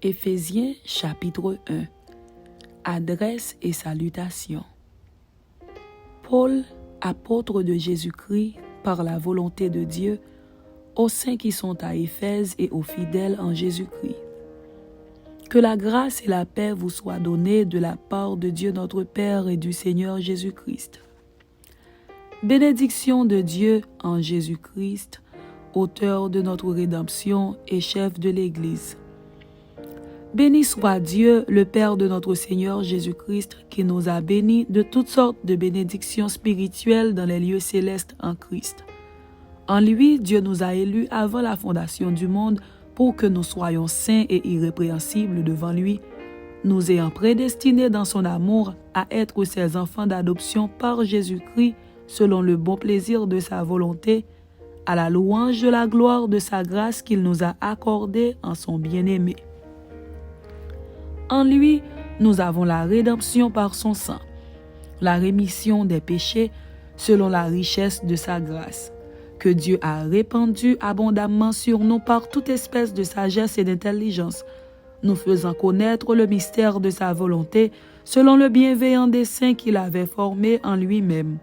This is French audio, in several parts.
Éphésiens chapitre 1. Adresse et salutations. Paul, apôtre de Jésus-Christ, par la volonté de Dieu, aux saints qui sont à Éphèse et aux fidèles en Jésus-Christ. Que la grâce et la paix vous soient données de la part de Dieu notre Père et du Seigneur Jésus-Christ. Bénédiction de Dieu en Jésus-Christ, auteur de notre rédemption et chef de l'Église. Béni soit Dieu, le Père de notre Seigneur Jésus-Christ, qui nous a bénis de toutes sortes de bénédictions spirituelles dans les lieux célestes en Christ. En lui, Dieu nous a élus avant la fondation du monde pour que nous soyons saints et irrépréhensibles devant lui, nous ayant prédestinés dans son amour à être ses enfants d'adoption par Jésus-Christ, selon le bon plaisir de sa volonté, à la louange de la gloire de sa grâce qu'il nous a accordée en son bien-aimé. En lui, nous avons la rédemption par son sang, la rémission des péchés selon la richesse de sa grâce, que Dieu a répandue abondamment sur nous par toute espèce de sagesse et d'intelligence, nous faisant connaître le mystère de sa volonté selon le bienveillant dessein qu'il avait formé en lui-même,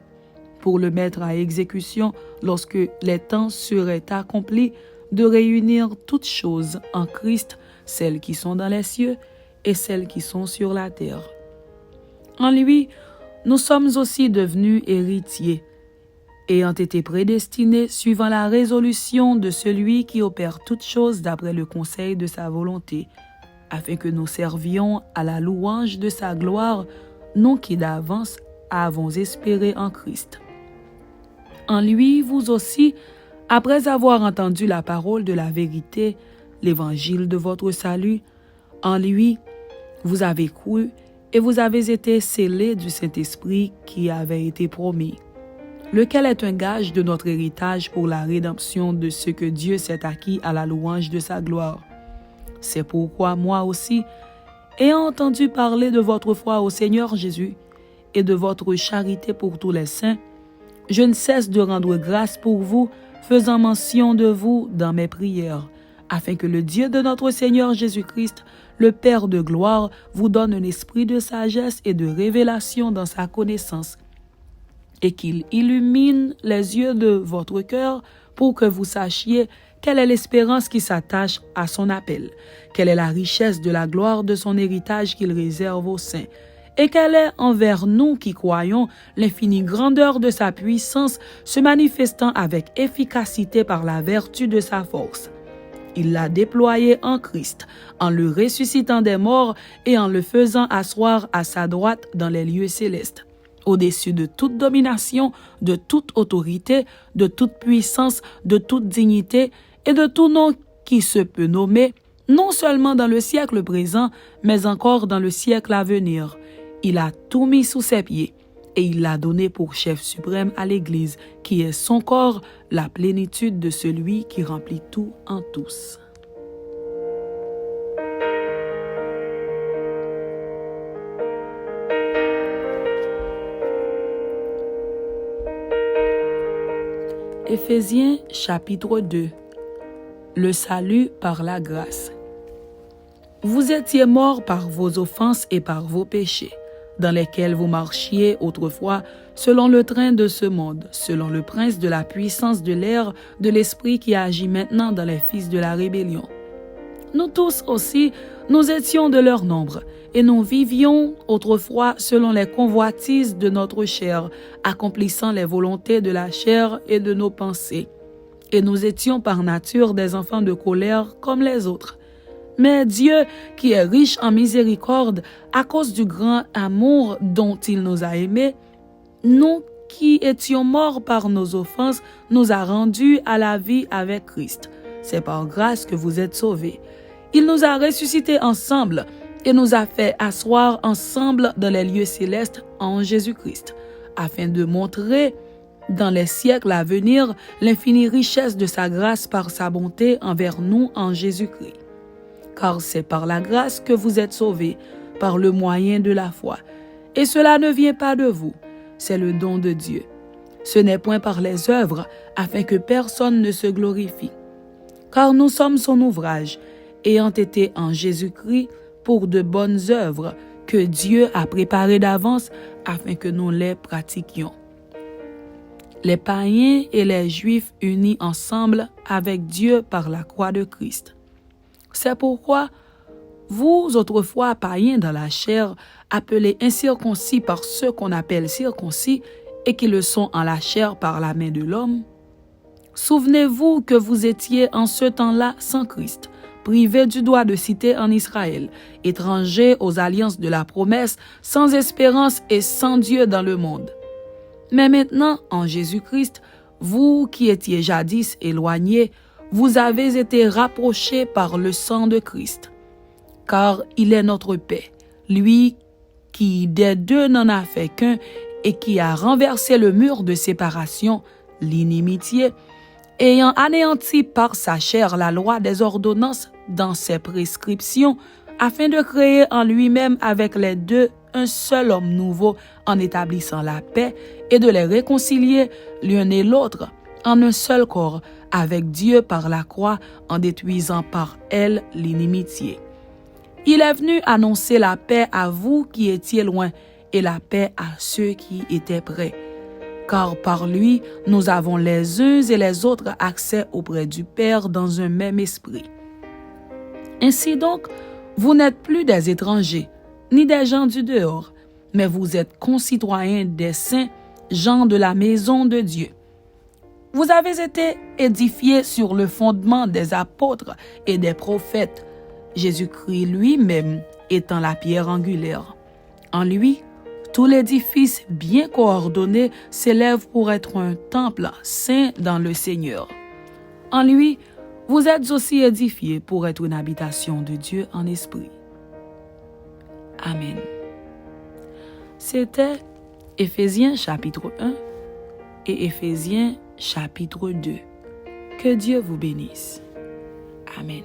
pour le mettre à exécution lorsque les temps seraient accomplis, de réunir toutes choses en Christ, celles qui sont dans les cieux et celles qui sont sur la terre. En lui, nous sommes aussi devenus héritiers, ayant été prédestinés suivant la résolution de celui qui opère toutes choses d'après le conseil de sa volonté, afin que nous servions à la louange de sa gloire, nous qui d'avance avons espéré en Christ. En lui, vous aussi, après avoir entendu la parole de la vérité, l'évangile de votre salut, en lui, vous avez cru et vous avez été scellés du Saint-Esprit qui avait été promis, lequel est un gage de notre héritage pour la rédemption de ce que Dieu s'est acquis à la louange de sa gloire. C'est pourquoi moi aussi, ayant entendu parler de votre foi au Seigneur Jésus et de votre charité pour tous les saints, je ne cesse de rendre grâce pour vous, faisant mention de vous dans mes prières, afin que le Dieu de notre Seigneur Jésus-Christ, le Père de gloire, vous donne un esprit de sagesse et de révélation dans sa connaissance, et qu'il illumine les yeux de votre cœur pour que vous sachiez quelle est l'espérance qui s'attache à son appel, quelle est la richesse de la gloire de son héritage qu'il réserve aux saints, et quelle est envers nous qui croyons l'infinie grandeur de sa puissance se manifestant avec efficacité par la vertu de sa force. Il l'a déployé en Christ, en le ressuscitant des morts et en le faisant asseoir à sa droite dans les lieux célestes, au-dessus de toute domination, de toute autorité, de toute puissance, de toute dignité et de tout nom qui se peut nommer, non seulement dans le siècle présent, mais encore dans le siècle à venir. Il a tout mis sous ses pieds et il l'a donné pour chef suprême à l'Église, qui est son corps, la plénitude de celui qui remplit tout en tous. Éphésiens chapitre 2. Le salut par la grâce. Vous étiez morts par vos offenses et par vos péchés, dans lesquels vous marchiez autrefois selon le train de ce monde, selon le prince de la puissance de l'air, de l'esprit qui agit maintenant dans les fils de la rébellion. Nous tous aussi, nous étions de leur nombre, et nous vivions autrefois selon les convoitises de notre chair, accomplissant les volontés de la chair et de nos pensées. Et nous étions par nature des enfants de colère comme les autres. Mais Dieu, qui est riche en miséricorde, à cause du grand amour dont il nous a aimés, nous qui étions morts par nos offenses, nous a rendus à la vie avec Christ. C'est par grâce que vous êtes sauvés. Il nous a ressuscités ensemble et nous a fait asseoir ensemble dans les lieux célestes en Jésus-Christ, afin de montrer dans les siècles à venir l'infinie richesse de sa grâce par sa bonté envers nous en Jésus-Christ. Car c'est par la grâce que vous êtes sauvés, par le moyen de la foi. Et cela ne vient pas de vous, c'est le don de Dieu. Ce n'est point par les œuvres, afin que personne ne se glorifie. Car nous sommes son ouvrage, ayant été en Jésus-Christ pour de bonnes œuvres que Dieu a préparées d'avance afin que nous les pratiquions. Les païens et les Juifs unis ensemble avec Dieu par la croix de Christ. C'est pourquoi vous, autrefois païens dans la chair, appelés incirconcis par ceux qu'on appelle circoncis et qui le sont en la chair par la main de l'homme, souvenez-vous que vous étiez en ce temps-là sans Christ, privés du droit de cité en Israël, étrangers aux alliances de la promesse, sans espérance et sans Dieu dans le monde. Mais maintenant, en Jésus-Christ, vous qui étiez jadis éloignés, vous avez été rapprochés par le sang de Christ. Car il est notre paix, lui qui des deux n'en a fait qu'un et qui a renversé le mur de séparation, l'inimitié, ayant anéanti par sa chair la loi des ordonnances dans ses prescriptions, afin de créer en lui-même avec les deux un seul homme nouveau en établissant la paix et de les réconcilier l'un et l'autre en un seul corps avec Dieu par la croix en détruisant par elle l'inimitié. Il est venu annoncer la paix à vous qui étiez loin et la paix à ceux qui étaient près. Car par lui, nous avons les uns et les autres accès auprès du Père dans un même esprit. Ainsi donc, vous n'êtes plus des étrangers, ni des gens du dehors, mais vous êtes concitoyens des saints, gens de la maison de Dieu. Vous avez été édifiés sur le fondement des apôtres et des prophètes, Jésus-Christ lui-même étant la pierre angulaire. En lui, tout l'édifice bien coordonné s'élève pour être un temple saint dans le Seigneur. En lui, vous êtes aussi édifiés pour être une habitation de Dieu en esprit. Amen. C'était Éphésiens chapitre 1 et Éphésiens chapitre 2. Que Dieu vous bénisse. Amen.